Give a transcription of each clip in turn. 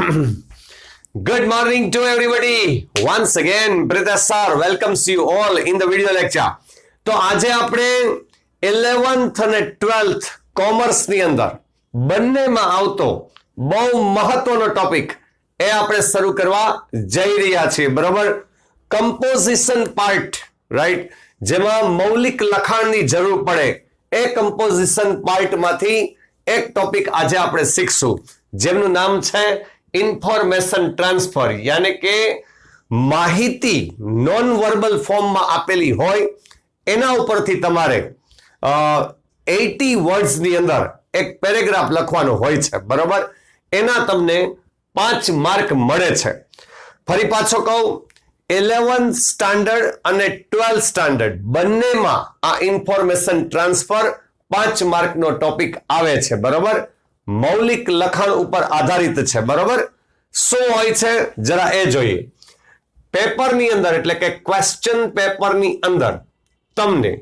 Good morning to everybody. Once again, Pritesh sir welcomes you all in the video lecture. તો આજે આપણે 11th અને 12th commerce ની અંદર બંનેમાં આવતો બહુ મહત્વનો ટોપિક એ આપણે શરૂ કરવા જઈ રહ્યા છીએ, બરાબર? કમ્પોઝિશન પાર્ટ, રાઈટ, જેમાં મૌલિક લખાણની જરૂર પડે એ કમ્પોઝિશન પાર્ટમાંથી એક ટોપિક આજે આપણે શીખશું, જેમનું નામ છે ઇન્ફોર્મેશન ટ્રાન્સફર, યાને કે માહિતી નોન વર્બલ ફોર્મમાં આપેલી હોય એના ઉપરથી તમારે 80 વર્ડ્સ ની અંદર એક પેરેગ્રાફ લખવાનો હોય છે, બરોબર? એના તમને 5 માર્ક મળે છે. ફરી પાછો કહું, 11th સ્ટાન્ડર્ડ અને 12th સ્ટાન્ડર્ડ બંનેમાં આ ઇન્ફોર્મેશન ટ્રાન્સફર 5 માર્કનો ટોપિક આવે છે, બરોબર? મૌલિક લખાણ ઉપર આધારિત છે, બરોબર? શું હોય છે જરા એ જોઈએ. પેપરની અંદર એટલે કે ક્વેશ્ચન પેપરની અંદર તમને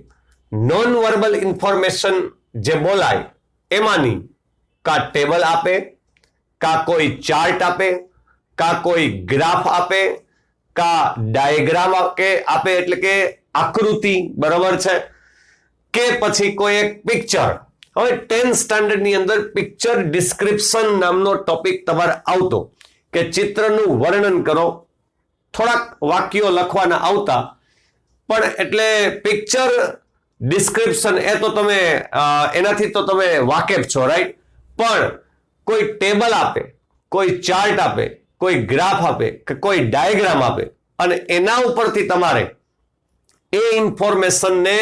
નોન વર્બલ ઇન્ફોર્મેશન જે બોલાય એમાંની કા ટેબલ આપે, કા કોઈ ચાર્ટ આપે, કા કોઈ ગ્રાફ આપે, કા ડાયાગ્રામ આપે એટલે કે આકૃતિ, બરોબર છે, કે પછી કોઈ એક પિક્ચર. હવે 10th સ્ટાન્ડર્ડ ની અંદર પિક્ચર ડિસ્ક્રિપ્શન નામનો ટોપિક તમારે આવતો કે ચિત્રનું વર્ણન કરો, થોડાક વાક્યો લખવાના આવતા, પણ એટલે પિક્ચર ડિસ્ક્રિપ્શન એ તો તમે એનાથી તો તમે વાકેફ છો, રાઈટ? પણ કોઈ ટેબલ આપે, કોઈ ચાર્ટ આપે, કોઈ ગ્રાફ આપે કે કોઈ ડાયાગ્રામ આપે અને એના ઉપરથી તમારે એ ઇન્ફોર્મેશનને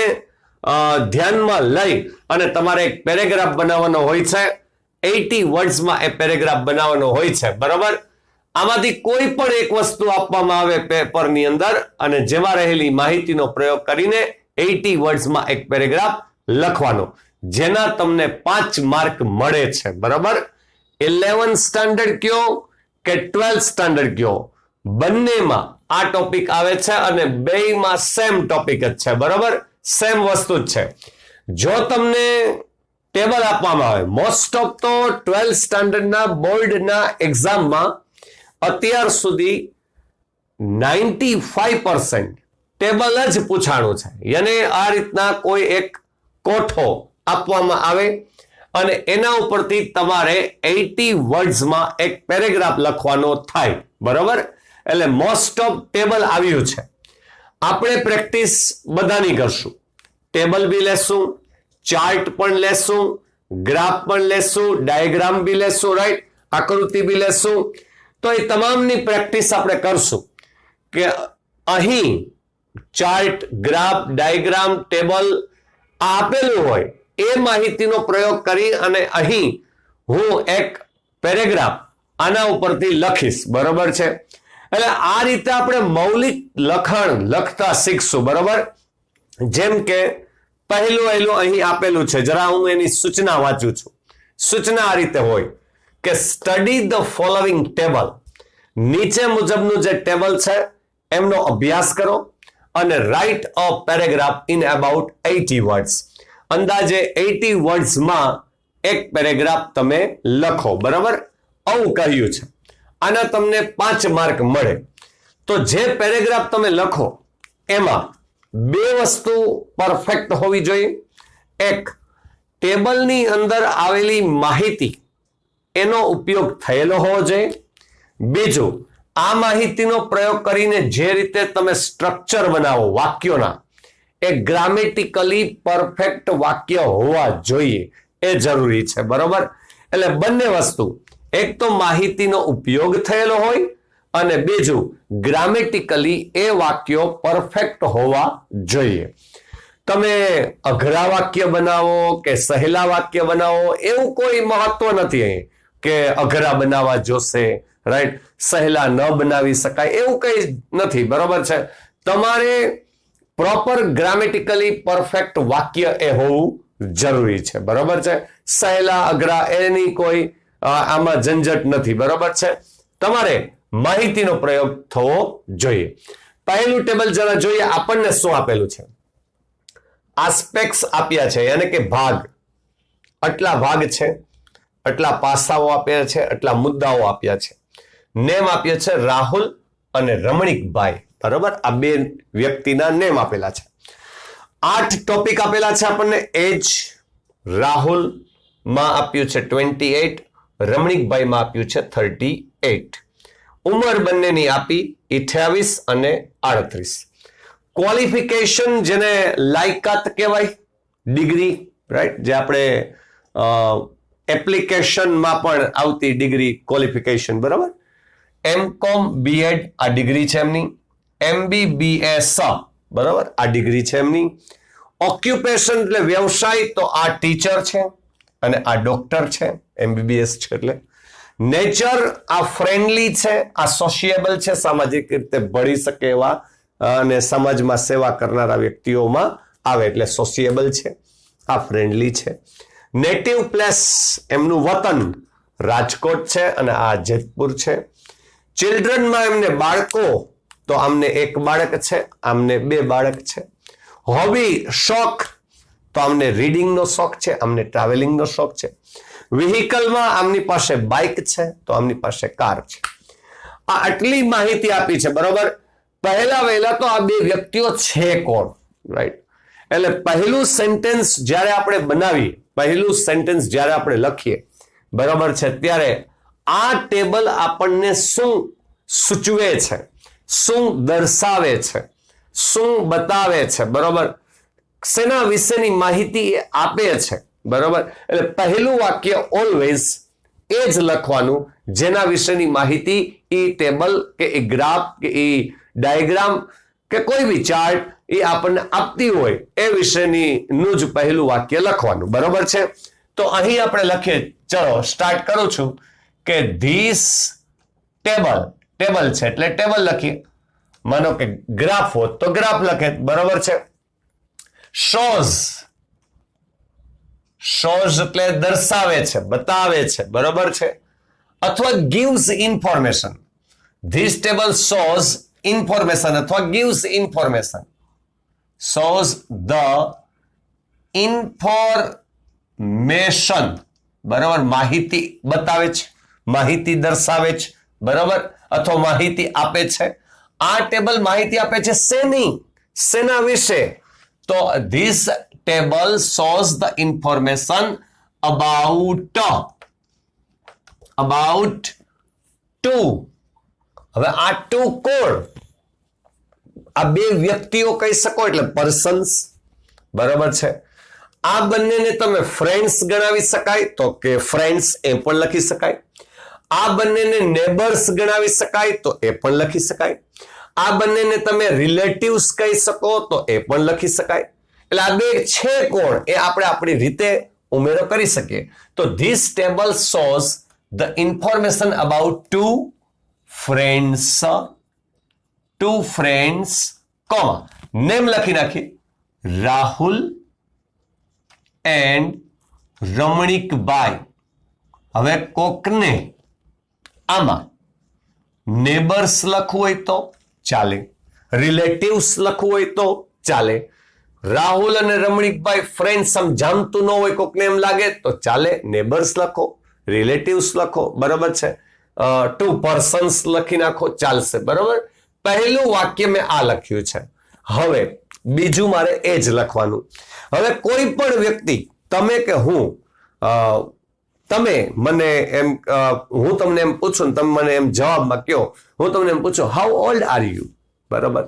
ધ્યાનમાં લઈ અને તમારે એક પેરેગ્રાફ બનાવવાનો હોય છે. 80 વર્ડ્સમાં એ પેરેગ્રાફ બનાવવાનો હોય છે, બરાબર? આમાંથી કોઈ પણ એક વસ્તુ આપવામાં આવે પેપરની અંદર અને જેમાં રહેલી માહિતીનો પ્રયોગ કરીને 80 વર્ડ્સમાં એક પેરેગ્રાફ લખવાનો, જેના તમને 5 માર્ક મળે છે, બરાબર? 11th સ્ટાન્ડર્ડ કયો કે 12th સ્ટાન્ડર્ડ કયો, બંનેમાં આ ટોપિક આવે છે અને બેયમાં સેમ ટોપિક જ છે, બરાબર? સેમ વસ્તુ જ છે. જો તમને ટેબલ આપવામાં આવે, મોસ્ટ ઓફ તો 12th સ્ટાન્ડર્ડના બોર્ડના એક્ઝામમાં અત્યાર સુધી 95% ટેબલ જ પૂછાણું છે, યાને આ રીતના કોઈ એક કોઠો આપવામાં આવે અને એના ઉપરથી તમારે 80 વર્ડ્સમાં એક પેરેગ્રાફ લખવાનો થાય, બરોબર? એટલે મોસ્ટ ઓફ ટેબલ આવ્યું છે. આપણે પ્રેક્ટિસ બધાની કરશું, ટેબલ બી લેશું, ચાર્ટ પણ લેશું, ગ્રાફ પણ લેશું, ડાયાગ્રામ બી લેશું, રાઈટ, આકૃતિ બી લેશું. તો એ તમામની પ્રેક્ટિસ આપણે કરશું કે અહીં ચાર્ટ, ગ્રાફ, ડાયાગ્રામ, ટેબલ આપેલું હોય એ માહિતીનો પ્રયોગ કરી અને અહીં હું એક પેરેગ્રાફ આના ઉપરથી લખીશ, બરોબર છે? એટલે આ રીતે આપણે મૌલિક લખાણ લખતા શીખશું, બરોબર? જેમ કે પહેલું અહીં આપેલું છે, જરા હું એની સૂચના વાંચું છું. સૂચના આ રીતે હોય કે સ્ટડી ધ ફોલોવિંગ ટેબલ, નીચે મુજબનું જે ટેબલ છે એમનો અભ્યાસ કરો અને write a paragraph in about 80 words, અંદાજે 80 વર્ડ્સમાં એક પેરેગ્રાફ તમે લખો, બરાબર? આવું કહ્યું છે. આના તમને 5 માર્ક મળે. તો જે પેરેગ્રાફ તમે લખો એમાં 2 વસ્તુ પરફેક્ટ હોવી જોઈએ. એક, ટેબલની અંદર આવેલી માહિતી એનો ઉપયોગ થયેલો હોવો જોઈએ. બીજું, આ માહિતીનો પ્રયોગ કરીને જે રીતે તમે સ્ટ્રક્ચર બનાવો વાક્યોના, એ ગ્રામેટિકલી પરફેક્ટ વાક્ય હોવા જોઈએ, એ જરૂરી છે, બરોબર? એટલે બંને વસ્તુ, એક તો માહિતીનો ઉપયોગ થયેલો હોય અને બીજું ગ્રામેટિકલી એ વાક્યો પરફેક્ટ હોવા જોઈએ. તમે અઘરા વાક્ય બનાવો કે સહેલા વાક્ય બનાવો એવું કોઈ મહત્વ નથી અહીં કે અઘરા બનાવવા જોશે, રાઈટ, સહેલા ન બનાવી શકાય એવું કઈ નથી, બરોબર છે? તમારે પ્રોપર ગ્રામેટિકલી પરફેક્ટ વાક્ય એ હોવું જરૂરી છે, બરોબર છે? સહેલા અઘરા એની કોઈ આમાં ઝંઝટ નથી, બરોબર છે? તમારે માહિતીનો પ્રયોગ થવો જોઈએ. પહેલું ટેબલ જરા જોઈએ, આપણને શું આપેલું છે? આસ્પેક્ટ્સ આપ્યા છે, યાને કે ભાગ. આટલા ભાગ છે, આટલા પાસાઓ આપ્યા છે, આટલા મુદ્દાઓ આપ્યા છે. નેમ આપ્યો છે રાહુલ અને રમણીકભાઈ, બરોબર. આ બે વ્યક્તિના નેમ આપેલા છે. 8 ટોપિક આપેલા છે આપણને. એજ રાહુલ માં આપ્યું છે 28, રમણીકભાઈ માં આપ્યું છે 38. ઉંમર બંનેની આપી 28 અને 38. ક્વોલિફિકેશન જેને લાયકાત કહેવાય, ડિગ્રી, રાઈટ, જે આપણે એપ્લિકેશનમાં પણ આવતી ડિગ્રી ક્વોલિફિકેશન, બરાબર. એમકોમ બીએડ આ ડિગ્રી છે એમની. MBBS બરાબર આ ડિગ્રી છે એમની. ઓક્યુપેશન એટલે વ્યવસાય, તો આ ટીચર છે અને આ ડોક્ટર છે, MBBS છે એટલે. નેચર આ ફ્રેન્ડલી છે, આ સોશિયેબલ છે, સામાજિક રીતે ભળી શકે એવા અને સમાજમાં સેવા કરનારા વ્યક્તિઓમાં આવે એટલે સોશિયેબલ છે, આ ફ્રેન્ડલી છે. નેટિવ પ્લેસ એમનું વતન રાજકોટ છે અને આ જેતપુર છે. ચિલ્ડ્રનમાં એમને બાળકો, તો આમને 1 બાળક છે, આમને 2 બાળક છે. હોબી શોખ, તો આમને રીડિંગનો શોખ છે, આમને ટ્રાવેલિંગનો શોખ છે. વ્હીકલમાં આમની પાસે બાઇક છે, તો આમની પાસે કાર છે. આ આટલી માહિતી આપી છે, બરોબર. વહેલા તો આ બે વ્યક્તિઓ છે કોણ, રાઈટ. એટલે પહેલું સેન્ટેન્સ જ્યારે આપણે બનાવીએ, પહેલું સેન્ટેન્સ જ્યારે આપણે લખીએ, બરોબર છે, ત્યારે આ ટેબલ આપણને શું સૂચવે છે, શું દર્શાવે છે, શું બતાવે છે, બરોબર, શેના વિશેની માહિતી એ આપે છે, બરોબર. એટલે પહેલું વાક્ય ઓલવેઝ એ જ લખવાનું જેના વિશેની માહિતી એ ટેબલ કે એ ગ્રાફ કે એ ડાયાગ્રામ કે કોઈ બી ચાર્ટ એ આપણને આપતી હોય એ વિશેની નું જ પહેલું વાક્ય લખવાનું, બરોબર છે. તો અહીં આપણે લખીએ, ચલો સ્ટાર્ટ કરું છું કે ધીસ ટેબલ, ટેબલ છે એટલે ટેબલ લખીએ. માનો કે ગ્રાફ હોત તો ગ્રાફ લખે, બરોબર છે. શોઝ, શોઝ એટલે દર્શાવે છે, બતાવે છે, બરોબર છે. અથવા gives information, this table shows information અથવા gives information, shows the information, બરાબર, માહિતી બતાવે છે, માહિતી દર્શાવે છે, બરાબર, અથવા માહિતી આપે છે. આ ટેબલ માહિતી આપે છે શેની, શેના વિશે? તો this table shows the information about two. હવે આ ટુ કોણ? આ બે વ્યક્તિઓ કહી શકો એટલે પર્સન્સ, બરાબર છે. આ બંનેને તમે ફ્રેન્ડ્સ ગણાવી શકાય તો કે ફ્રેન્ડ્સ એ પણ લખી શકાય. આ બંનેને નેબર્સ ગણાવી શકાય તો એ પણ લખી શકાય. આ બંનેને તમે રિલેટિવ્સ કહી શકો તો એ પણ લખી શકાય. એટલે આ બે છે કોણ એ આપણે આપણી રીતે ઉમેરો કરી શકીએ. તો this table shows the information about two friends, comma name લખી નાખી, રાહુલ એન્ડ રમણીકભાઈ. હવે કોકને આમાં નેબર્સ લખવું હોય તો ચાલે, રિલેટિવ્સ લખવું હોય તો ચાલે. રાહુલ અને રમણીકભાઈ ફ્રેન્ડ સમજામતું ન હોય, કોકને એમ લાગે તો ચાલે, નેબર્સ લખો, રિલેટિવ્સ લખો, બરાબર છે. ટુ પર્સન્સ લખી નાખો, ચાલશે, બરાબર. પહેલું વાક્ય મેં આ લખ્યું છે. હવે બીજું મારે એ જ લખવાનું. હવે કોઈ પણ વ્યક્તિ, તમે કે હું, તમે મને એમ, હું તમને એમ પૂછું, તમે મને એમ જવાબમાં કહો, હું તમને એમ પૂછું હાઉ ઓલ્ડ આર યુ, બરાબર,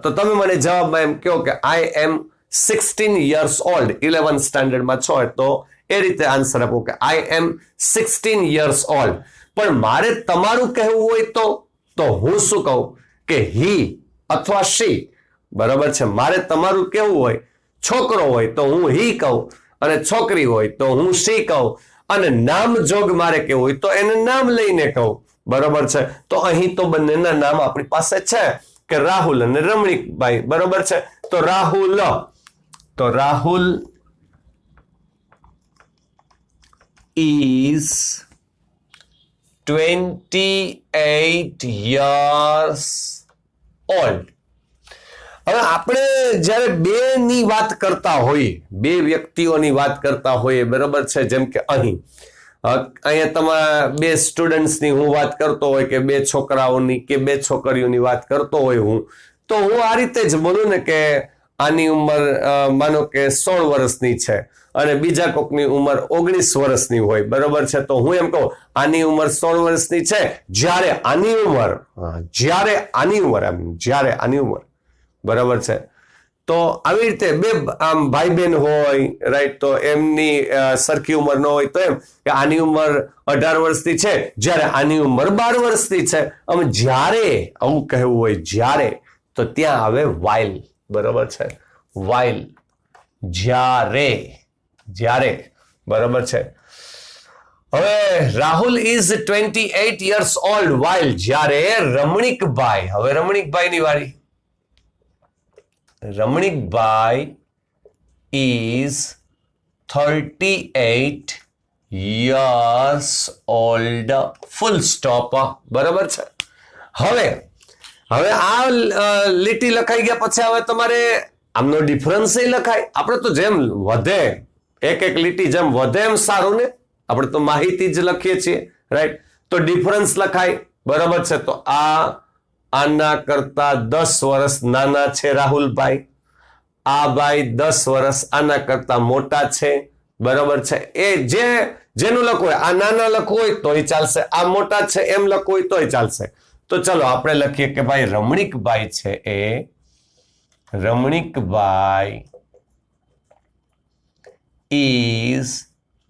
તો તમે મને જવાબમાં એમ કહો કે આઈ એમ 16 years old, 11th સ્ટાન્ડર્ડમાં છો, તો એ રીતે આન્સર આપો કે આઈ એમ 16 years old. પણ મારે તમારું કહેવું હોય તો હું શું કહું કે હી અથવા શી, બરાબર છે. મારે તમારું કહેવું હોય, છોકરો હોય તો હું હી કહું, અને છોકરી હોય તો હું શી કહું, અને નામ જોગ મારે કેવું હોય તો એને નામ લઈને કહું, બરાબર છે. તો અહીં તો બંનેના નામ આપણી પાસે છે કે રાહુલ અને રમણીકભાઈ, બરાબર છે. તો રાહુલ is 28 years old. હવે આપણે જ્યારે બે ની વાત કરતા હોઈએ, બે વ્યક્તિઓની વાત કરતા હોઈએ, બરાબર છે, જેમ કે અહીં અહીંયા તમારા 2 સ્ટુડન્ટ્સની હું વાત કરતો હોય કે 2 છોકરાઓની કે 2 છોકરીઓની વાત કરતો હોય હું, તો હું આ રીતે જ બોલું ને કે આની ઉંમર માનો કે 16 વર્ષની છે અને બીજા કોકની ઉંમર 19 વર્ષની હોય, બરોબર છે, તો હું એમ કહું આની ઉંમર 16 વર્ષની છે જ્યારે આની ઉંમર બરાબર છે. તો આવી રીતે 2 આમ ભાઈ બહેન હોય, રાઈટ, તો એમની સરખી ઉંમર ન હોય તો એમ કે આની ઉંમર 18 વર્ષની છે જ્યારે આની ઉંમર 12 વર્ષની છે. આમ જ્યારે આવું કહેવું હોય જ્યારે, તો ત્યાં આવે while, બરાબર છે, while, જ્યારે, બરાબર છે. હવે Rahul is 28 years old while, જ્યારે રમણીકભાઈ, હવે રમણીકભાઈની વારી, Ramnikbhai is 38 years old, full stop, બરાબર છે. હવે આ લીટી લખાઈ ગયા પછી હવે તમારે આમનો ડિફરન્સ લખાય. આપણે તો જેમ વધે એક લીટી જેમ વધે એમ સારું ને, આપણે તો માહિતી જ લખીએ છીએ, રાઈટ. તો ડિફરન્સ લખાય, બરાબર છે. તો આના કરતા 10 વર્ષ નાના છે રાહુલભાઈ, આ ભાઈ 10 વર્ષ આના કરતા મોટા છે, બરાબર છે. એ જેનું લખવું હોય, આ નાના લખવું હોય તોય ચાલશે, આ મોટા છે એમ લખવું હોય તોય ચાલશે. તો ચલો આપણે લખીએ કે ભાઈ રમણીકભાઈ છે એ રમણીકભાઈ is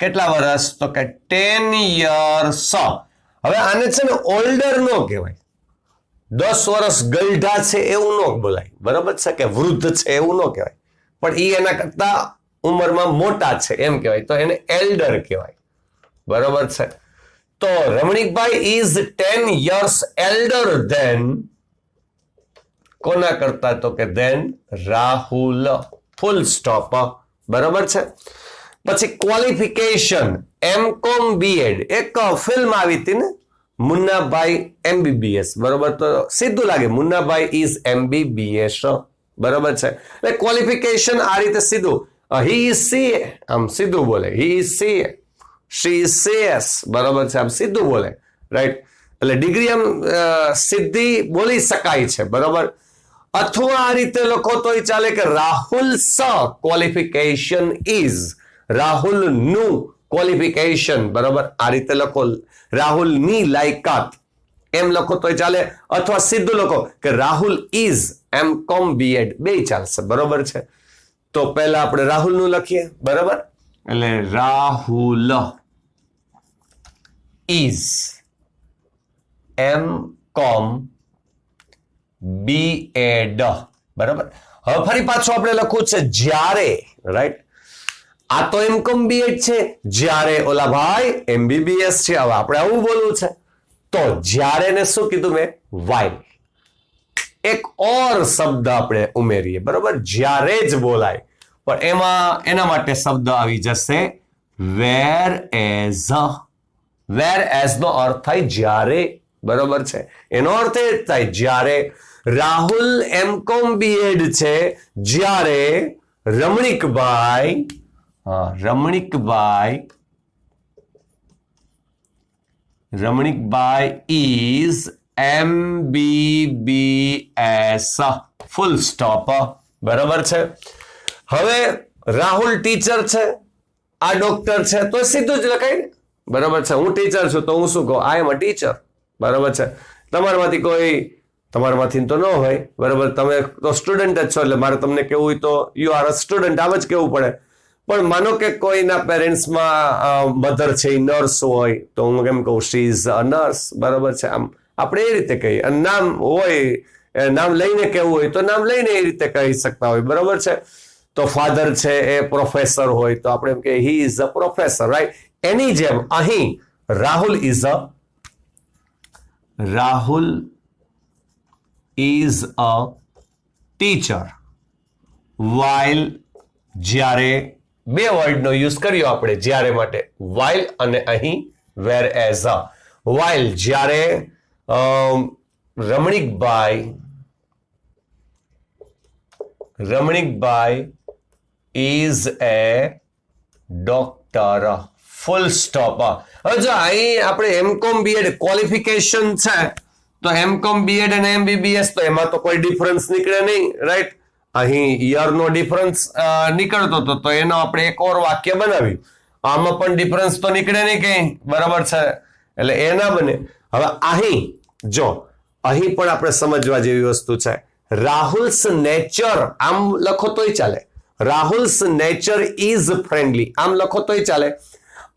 કેટલા વર્ષ, તો કે 10 years. હવે આને છે ને ઓલ્ડર નો કહેવાય, 10 વર્ષ ગલઢા છે એવું ન બોલાય, બરાબર છે, કે વૃદ્ધ છે એવું ન કહેવાય, પણ એ એના કરતા ઉંમરમાં મોટા છે એમ કહેવાય, તો એને એલ્ડર કહેવાય, બરાબર છે. તો Ramnikbhai is 10 years elder than, કોના કરતા, તો કે then રાહુલ, ફૂલ સ્ટોપ, બરાબર છે. પછી ક્વોલિફિકેશન M.Com B.Ed, એક ફિલ્મ આવી હતી ને મુન્નાભાઈ MBBS, બરોબર, તો સીધું લાગે મુન્નાભાઈ is MBBS, બરાબર છે. એટલે ક્વોલિફિકેશન આ રીતે સીધું, he is CA, આમ સીધું બોલે, he is CA, she is CS, બરાબર છે, આમ સીધું બોલે, રાઈટ. એટલે ડિગ્રી આમ સીધી બોલી શકાય છે, બરાબર. અથવા આ રીતે લખો તોય ચાલે કે રાહુલ ક્વોલિફિકેશન ઇઝ, રાહુલ નું ક્વોલિફિકેશન, બરાબર, આ રીતે લખો. રાહુલની લાયકાત એમ લખો તોય ચાલે, અથવા સીધું લખો કે રાહુલ ઇઝ M.Com B.Ed, બે ચાલશે, બરાબર છે. તો પહેલા આપણે રાહુલ નું લખીએ, બરાબર. એટલે રાહુલ ઇઝ M.Com B.Ed, બરાબર. હવે ફરી પાછું આપણે લખવું છે જ્યારે, રાઈટ. આ તો M.Com B.Ed છે, જ્યારે ઓલા ભાઈ MBBS છે. હવે આપણે આવું બોલવું છે, તો જ્યારે ને શું કીધું મેં, while. એક ઓર શબ્દ આપણે ઉમેરીએ, બરાબર, જ્યારે જ બોલાય પણ એના માટે શબ્દ આવી જશે whereas. whereas નો અર્થ થાય જ્યારે, બરાબર છે. એનો અર્થ એ થાય જ્યારે રાહુલ M.Com B.Ed છે, જ્યારે Ramnikbhai is MBBS, full stop, બરાબર છે. હવે રાહુલ ટીચર છે, આ ડોક્ટર છે, તો સીધું જ લખાય ને, બરાબર છે. હું ટીચર છું તો હું શું કહું, આઈ એમ અ ટીચર, બરાબર છે. તમારામાંથી તો ન હોય, બરાબર, તમે તો સ્ટુડન્ટ જ છો, એટલે મારે તમને કેવું હોય તો યુ આર અ સ્ટુડન્ટ, આમ જ કેવું પડે. પણ માનો કે કોઈના પેરેન્ટ્સમાં મધર છે એ નર્સ હોય, તો હું કેમ કહું, શી ઇઝ અ નર્સ, બરાબર છે. આમ આપણે એ રીતે કહીએ. અને નામ હોય, નામ લઈને કેવું હોય તો નામ લઈને એ રીતે કહી શકતા હોય, બરાબર છે. તો ફાધર છે એ પ્રોફેસર હોય તો આપણે એમ કે he is a professor, right. એની જેમ અહીં Rahul is a teacher while, જ્યારે, બે વર્ડનો યુઝ કર્યો આપણે જ્યારે માટે, while અને અહીં whereas. while જ્યારે Ramnikbhai is a doctor, full stop. હવે જો અહીં આપણે એમકોમ બીએડ ક્વોલિફિકેશન છે તો એમકોમ બીએડ અને એમબીબીએસ તો એમાં તો કોઈ ડિફરન્સ નીકળે નહીં, રાઈટ. અહીં યરનો ડિફરન્સ નીકળતો હતો તો એનો આપણે એક ઓર વાક્ય બનાવ્યું. આમાં પણ ડિફરન્સ તો નીકળે નહીં કઈ, બરાબર છે, એટલે એ ના બને. હવે અહીં જો અહીં પણ આપણે સમજવા જેવી વસ્તુ છે. રાહુલ્સ નેચર આમ લખો તોય ચાલે, રાહુલ્સ નેચર ઇઝ ફ્રેન્ડલી આમ લખો તોય ચાલે,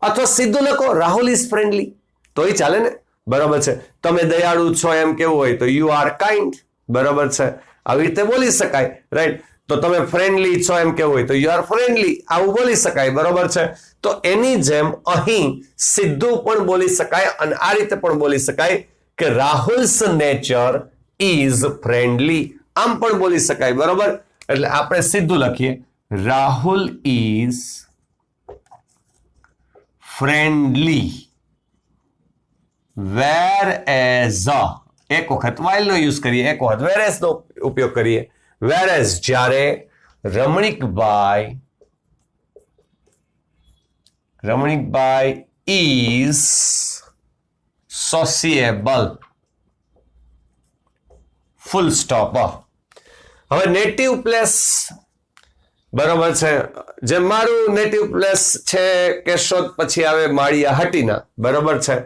અથવા સીધું લખો રાહુલ ઇઝ ફ્રેન્ડલી તોય ચાલે ને, બરાબર છે. તમે દયાળુ છો એમ કેવું હોય તો યુ આર કાઇન્ડ, બરાબર છે, આવી રીતે બોલી શકાય, રાઈટ. તો તમે ફ્રેન્ડલી છો એમ કેવું હોય તો યુ આર ફ્રેન્ડલી આવું બોલી શકાય, બરાબર છે. તો એની જેમ અહીં સીધું પણ બોલી શકાય અને આ રીતે પણ બોલી શકાય કે રાહુલ્સ નેચર ઇઝ ફ્રેન્ડલી આમ પણ બોલી શકાય, બરાબર. એટલે આપણે સીધું લખીએ Rahul is friendly whereas એક વખત while નો યુઝ કરીએ, એક વખત whereas નો ઉપયોગ કરીએ. whereas જ્યારે Ramnikbhai is sociable full stop. હવે નેટિવ પ્લેસ, બરોબર છે, જે મારું નેટિવ પ્લેસ છે કેશોદ પછી આવે માળિયાહાટીના, બરોબર છે.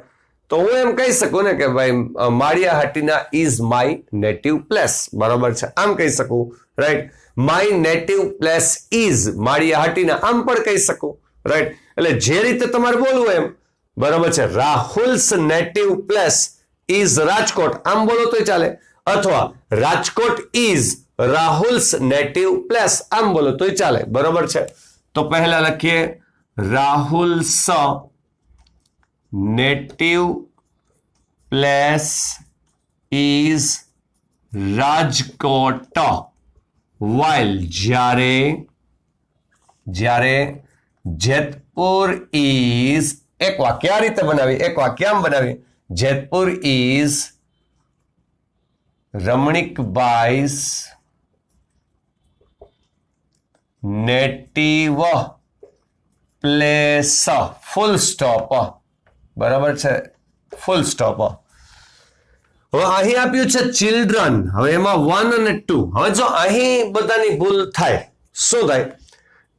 તો હું એમ કહી શકું ને કે ભાઈ Maliya Hatina is my native place, બરોબર છે, આમ કહી શકું, right. My native place is Maliya Hatina આમ પણ કહી શકું, રાઈટ. એટલે જે રીતે તમારે બોલવું એમ, બરોબર છે. Rahul's native place is Rajkot આમ બોલો તોય ચાલે, અથવા Rajkot is Rahul's native place આમ બોલો તોય ચાલે, બરોબર છે. તો પહેલા લખીએ Rahul's native place is Rajkot while જ્યારે જેતપુર ઇઝ, એક વાક્ય આ રીતે બનાવી, એક વાક્ય આમ બનાવી, Jetpur is Ramanikbhai's native place full stop, બરાબર છે, ફૂલ સ્ટોપ. હવે અહીં આપ્યું છે ચિલ્ડ્રન, હવે એમાં 1 અને 2. હવે જો અહીં બધાની ભૂલ થાય, શું થાય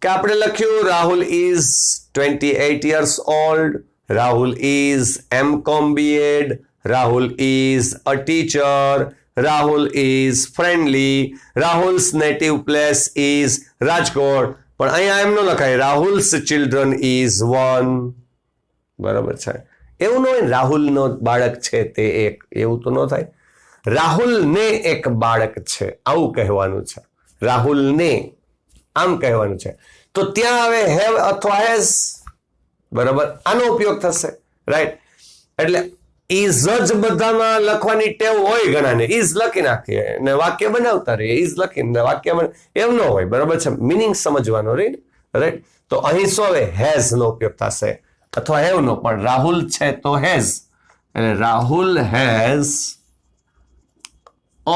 કે આપણે લખ્યું Rahul is 28 years old, Rahul is MCom BEd, Rahul is a teacher, Rahul is friendly, Rahul's native place is Rajkot. પણ અહીંયા એમ ન લખાય રાહુલ્સ ચિલ્ડ્રન ઇઝ 1, બરાબર છે. એવું ન હોય રાહુલનો બાળક છે તે એક, એવું તો ન થાય. રાહુલને એક બાળક છે આવું કહેવાનું છે, રાહુલને આમ કહેવાનું છે. તો ત્યાં હવે હેવ અથવા હેઝ, બરાબર, આનો ઉપયોગ થશે, રાઈટ. એટલે ઇઝ જ બધામાં લખવાની ટેવ હોય ઘણાને, ઇઝ લખી નાખીએ ને વાક્ય બનાવતા રહીએ, ઇઝ લખીને વાક્ય એમ ન હોય, બરાબર છે. મિનિંગ સમજવાનો રાઈટ. તો અહીં શું હવે હેઝ નો ઉપયોગ થશે અથવા હેવ નો, પણ રાહુલ છે તો હેઝ, એટલે રાહુલ હેઝ અ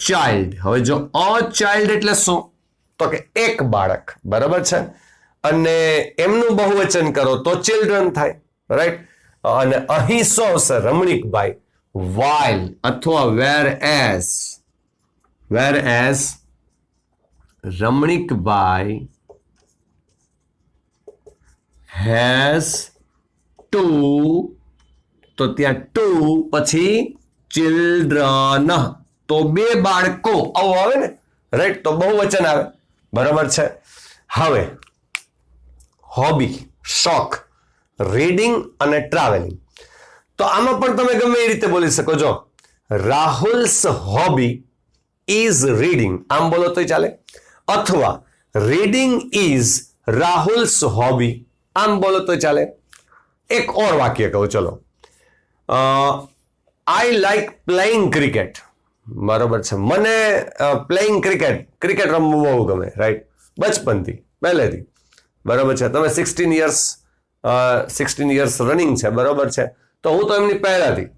ચાઇલ્ડ. હવે જો અ ચાઇલ્ડ એટલે શું તો કે એક બાળક, બરાબર છે. અને એમનું બહુવચન કરો તો ચિલ્ડ્રન થાય, રાઈટ. અને અહીં શું આવશે રમણીકભાઈ, while અથવા whereas રમણીકભાઈ has to, તો ત્યાં ટુ પછી ચિલ્ડ્રન, તો બે બાળકો આવું આવે ને, રાઈટ. તો બહુવચન આવે, બરાબર છે. હવે હોબી, શોખ, રીડિંગ અને ટ્રાવેલિંગ, તો આમાં પણ તમે ગમે એ રીતે બોલી શકો. જો રાહુલ્સ હોબી ઇઝ રીડિંગ આમ બોલો તોય ચાલે, અથવા રીડિંગ ઇઝ રાહુલ્સ હોબી આમ બોલો તો ચાલે. એક ઓર વાક્ય કહું, ચલો. આઈ લાઈક પ્લેઇંગ ક્રિકેટ, બરોબર છે, મને પ્લેઇંગ ક્રિકેટ રમવું બહુ ગમે, રાઈટ. બચપનથી, પહેલેથી, બરોબર છે. તમે 16 years રનિંગ છે, બરોબર છે, તો હું તો એમની પહેલાથી,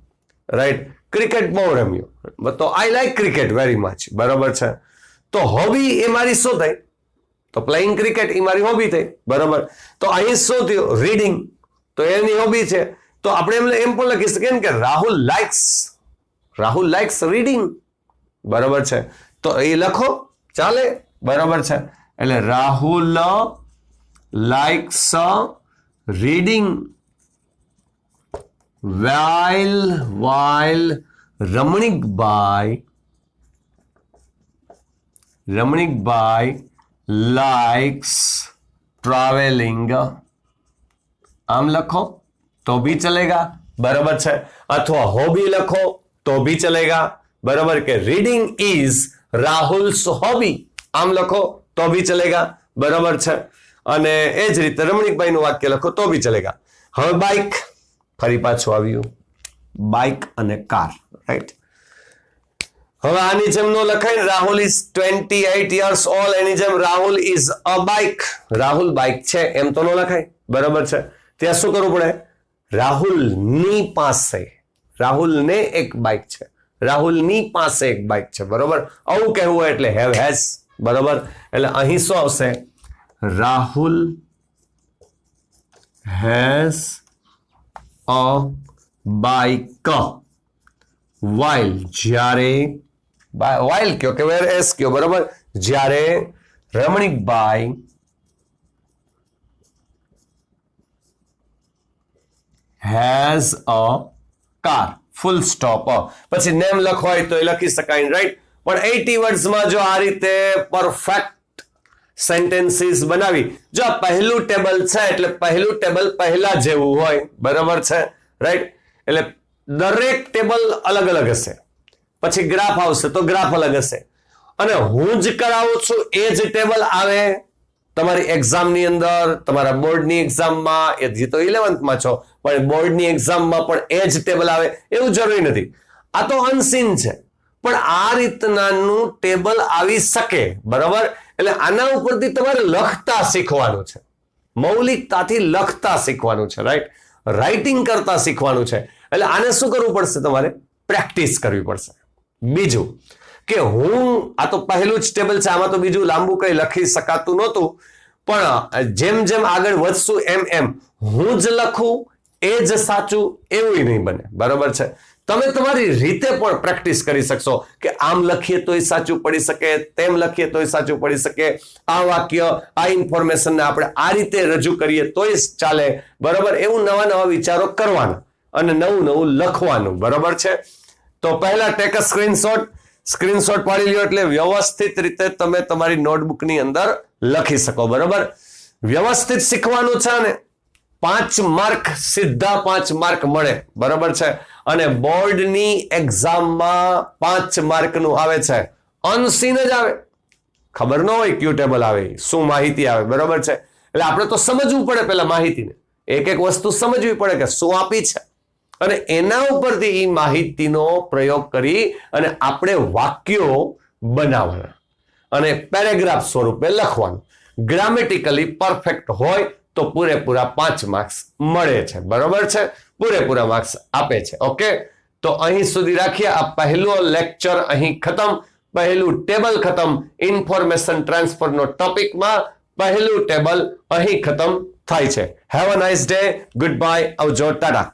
રાઈટ, ક્રિકેટ બહુ રમ્યું, તો I like cricket very much, બરોબર છે. તો હોબી એ મારી શું થઈ, તો પ્લેઇંગ ક્રિકેટ એ મારી હોબી થઈ, બરોબર. તો અહીં શું થયું રીડિંગ, તો એની હોબી છે. તો આપણે એમ પણ લખી શકીએ ને કે રાહુલ લાઇક્સ રીડિંગ. બરોબર છે, તો એ લખો, ચાલે. બરોબર છે, એટલે Rahul likes reading while Ramnikbhai likes traveling. આમ લખો તો भी चलेगा. बराबर છે, અથવા હોબી લખો તો भी चलेगा. बराबर કે રીડિંગ ઇઝ રાહુલ્સ હોબી. આમ લખો તો भी चलेगा. બરાબર છે, અને એ જ રીતે રમણીકભાઈનું વાક્ય લખો તો भी चलेगा. હવે બાઇક, ફરી પાછું આવ્યું, બાઇક અને કાર, રાઈટ. હવે આની જેમ નો લખાય, રાહુલ ઇઝ 28 years old, એની જેમ Rahul is a bike. Rahul bike છે એમ તો નો લખાય. બરાબર છે, ત્યાં શું કરવું પડે? રાહુલની પાસે, રાહુલને એક બાઇક છે, રાહુલની પાસે એક બાઇક છે. બરોબર, આવું કહેવું હોય એટલે હેવ હેઝ. બરોબર, એટલે અહીં શું આવશે? Rahul has a bike. While, જ્યારે, વાઇલ કયો કે વેર એસ કયો. બરોબર, જ્યારે Ramnikbhai has a car. Full stop. પછી નેમ લખવા હોય તો એ લખી શકાય, રાઈટ. પણ 80 વર્ડ્સમાં જો આ રીતે પરફેક્ટ સેન્ટેન્સીસ બનાવી, જો આ પહેલું ટેબલ છે એટલે પહેલું ટેબલ પહેલા જેવું હોય. બરાબર છે, રાઈટ. એટલે દરેક ટેબલ અલગ અલગ હશે, પછી ગ્રાફ આવશે તો ગ્રાફ અલગ હશે, અને હું જ કરાવું છું એ જ ટેબલ આવે તમારી એક્ઝામની અંદર, તમારા બોર્ડની એક્ઝામમાં. એ તો 11th છો, પણ બોર્ડની એક્ઝામમાં પણ એ જ ટેબલ આવે એવું જરૂરી નથી. આ તો અનસીન છે, પણ આ રીતનાનું ટેબલ આવી શકે. બરાબર, એટલે આના ઉપરથી તમારે લખતા શીખવાનું છે, મૌલિકતાથી લખતા શીખવાનું છે, રાઈટ. રાઇટિંગ કરતા શીખવાનું છે. એટલે આને શું કરવું પડશે? તમારે પ્રેક્ટિસ કરવી પડશે. બીજું કે હું, આ તો પહેલું જ ટેબલ છે, આમાં તો બીજું લાંબુ કઈ લખી શકાતું નહોતું, પણ જેમ જેમ આગળ વધશું એમ એમ હું જ લખું એ જ સાચું એવું નહીં બને. બરાબર છે, તમે તમારી રીતે પણ પ્રેક્ટિસ કરી શકશો કે આમ લખીએ તોય સાચું પડી શકે, તેમ લખીએ તોય સાચું પડી શકે, આ વાક્ય, આ ઇન્ફોર્મેશનને આપણે આ રીતે રજૂ કરીએ તોય ચાલે. બરાબર, એવું નવા નવા વિચારો કરવાના અને નવું નવું લખવાનું. બરાબર છે, તો પહેલા ટેક અ સ્ક્રીનશોટ પાડી લ્યો, એટલે વ્યવસ્થિત રીતે તમે તમારી નોટબુકની અંદર લખી શકો. બરાબર, વ્યવસ્થિત શીખવાનું છે ને 5 માર્ક, સીધા 5 માર્ક મળે. બરાબર છે, અને બોર્ડની એક્ઝામમાં 5 માર્કનું આવે છે, અનસીન જ આવે, ખબર ન હોય ક્યુ ટેબલ આવે, શું માહિતી આવે. બરાબર છે, એટલે આપણે તો સમજવું પડે પેલા માહિતીને, એક એક વસ્તુ સમજવી પડે કે શું આપી છે, અને એના ઉપરથી એ માહિતીનો પ્રયોગ કરી અને આપણે વાક્યો બનાવવાના અને પેરેગ્રાફ સ્વરૂપે લખવાનું. ગ્રામેટિકલી પરફેક્ટ હોય તો પૂરેપૂરા 5 માર્ક્સ મળે છે. બરોબર છે, પૂરેપૂરા માર્ક્સ આપે છે. ઓકે, તો અહીં સુધી રાખીએ. આ પહેલો લેક્ચર અહીં ખતમ, પહેલું ટેબલ ખતમ. ઇન્ફોર્મેશન ટ્રાન્સફરનો ટોપિકમાં પહેલું ટેબલ અહીં ખતમ થાય છે. Have a nice day, good bye, આવજો, ટાટા.